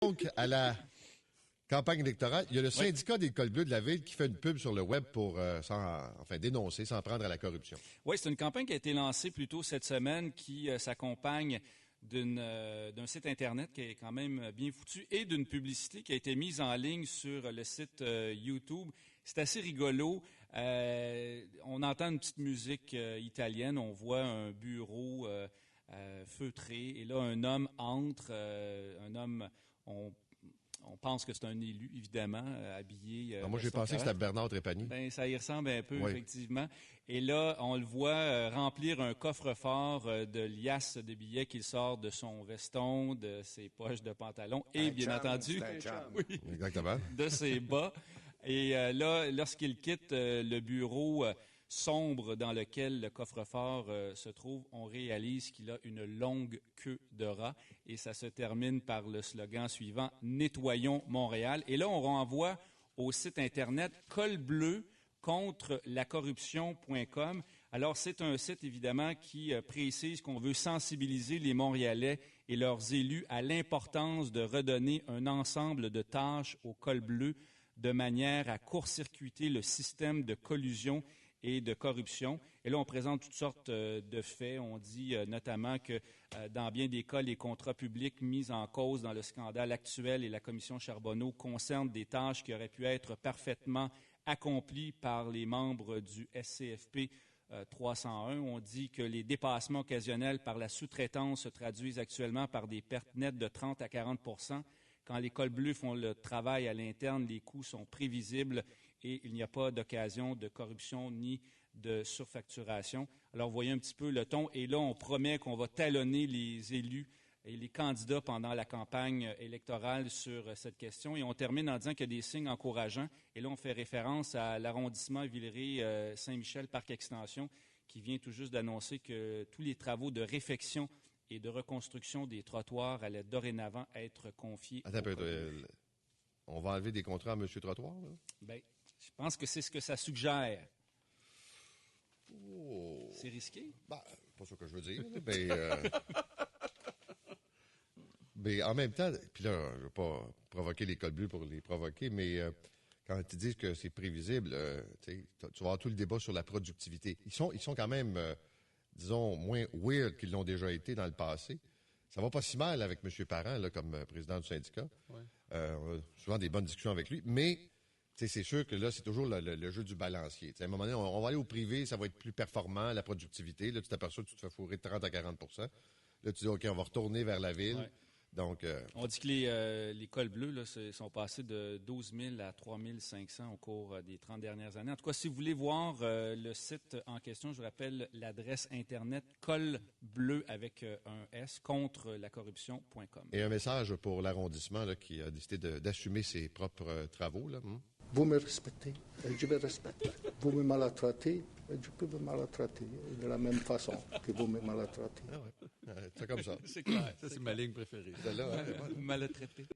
donc à la campagne électorale. Il y a le syndicat des cols bleus de la ville qui fait une pub sur le web pour dénoncer, s'en prendre à la corruption. Oui, c'est une campagne qui a été lancée plus tôt cette semaine qui s'accompagne d'un site Internet qui est quand même bien foutu et d'une publicité qui a été mise en ligne sur le site YouTube. C'est assez rigolo. On entend une petite musique italienne. On voit un bureau feutré. Et là, un homme entre. On pense que c'est un élu, évidemment, habillé. Moi, j'ai pensé que c'était Bernard Trépanier. Ben, ça y ressemble un peu, effectivement. Et là, on le voit remplir un coffre-fort de liasses de billets qu'il sort de son veston, de ses poches de pantalon et, bien entendu, oui, exactement, de ses bas. Et là, lorsqu'il quitte le bureau sombre dans lequel le coffre-fort se trouve, on réalise qu'il a une longue queue de rat et ça se termine par le slogan suivant « Nettoyons Montréal ». Et là, on renvoie au site Internet colbleu contre la corruption.com. Alors, c'est un site, évidemment, qui précise qu'on veut sensibiliser les Montréalais et leurs élus à l'importance de redonner un ensemble de tâches au col bleu de manière à court-circuiter le système de collusion et de corruption. Et là, on présente toutes sortes de faits. On dit notamment que dans bien des cas, les contrats publics mis en cause dans le scandale actuel et la commission Charbonneau concernent des tâches qui auraient pu être parfaitement accomplies par les membres du SCFP 301. On dit que les dépassements occasionnels par la sous-traitance se traduisent actuellement par des pertes nettes de 30 à 40 %. Quand les cols bleus font le travail à l'interne, les coûts sont prévisibles et il n'y a pas d'occasion de corruption ni de surfacturation. Alors, vous voyez un petit peu le ton. Et là, on promet qu'on va talonner les élus et les candidats pendant la campagne électorale sur cette question. Et on termine en disant qu'il y a des signes encourageants. Et là, on fait référence à l'arrondissement Villeray-Saint-Michel, Parc Extension, qui vient tout juste d'annoncer que tous les travaux de réfection et de reconstruction des trottoirs allaient dorénavant être confiés. Attends un peu. On va enlever des contrats à M. Trottoir, là? Bien, je pense que c'est ce que ça suggère. Oh. C'est risqué? Pas ça que je veux dire. Mais en même temps, puis là, je ne veux pas provoquer les cols bleus pour les provoquer, mais quand ils disent que c'est prévisible, tu vas avoir tout le débat sur la productivité. Ils sont quand même, disons, moins weird qu'ils l'ont déjà été dans le passé. Ça va pas si mal avec M. Parent, là, comme président du syndicat. Ouais. On a souvent des bonnes discussions avec lui, mais c'est sûr que là, c'est toujours le jeu du balancier. À un moment donné, on va aller au privé, ça va être plus performant, la productivité. Là, tu t'aperçois que tu te fais fourrer de 30 à 40 %. Là, tu dis, OK, on va retourner vers la ville. Ouais. Donc, on dit que les cols bleus là, sont passés de 12 000 à 3 500 au cours des 30 dernières années. En tout cas, si vous voulez voir le site en question, je vous rappelle l'adresse Internet colbleu avec un S contre la corruption.com. Et un message pour l'arrondissement là, qui a décidé d'assumer ses propres travaux. Là. Vous me respectez, je me respecte. Vous me maltraitez, je peux me maltraiter de la même façon que vous me maltraitez. Ah ouais. C'est comme ça. C'est clair. Ça, c'est ma ligne préférée. Celle-là, maltraité.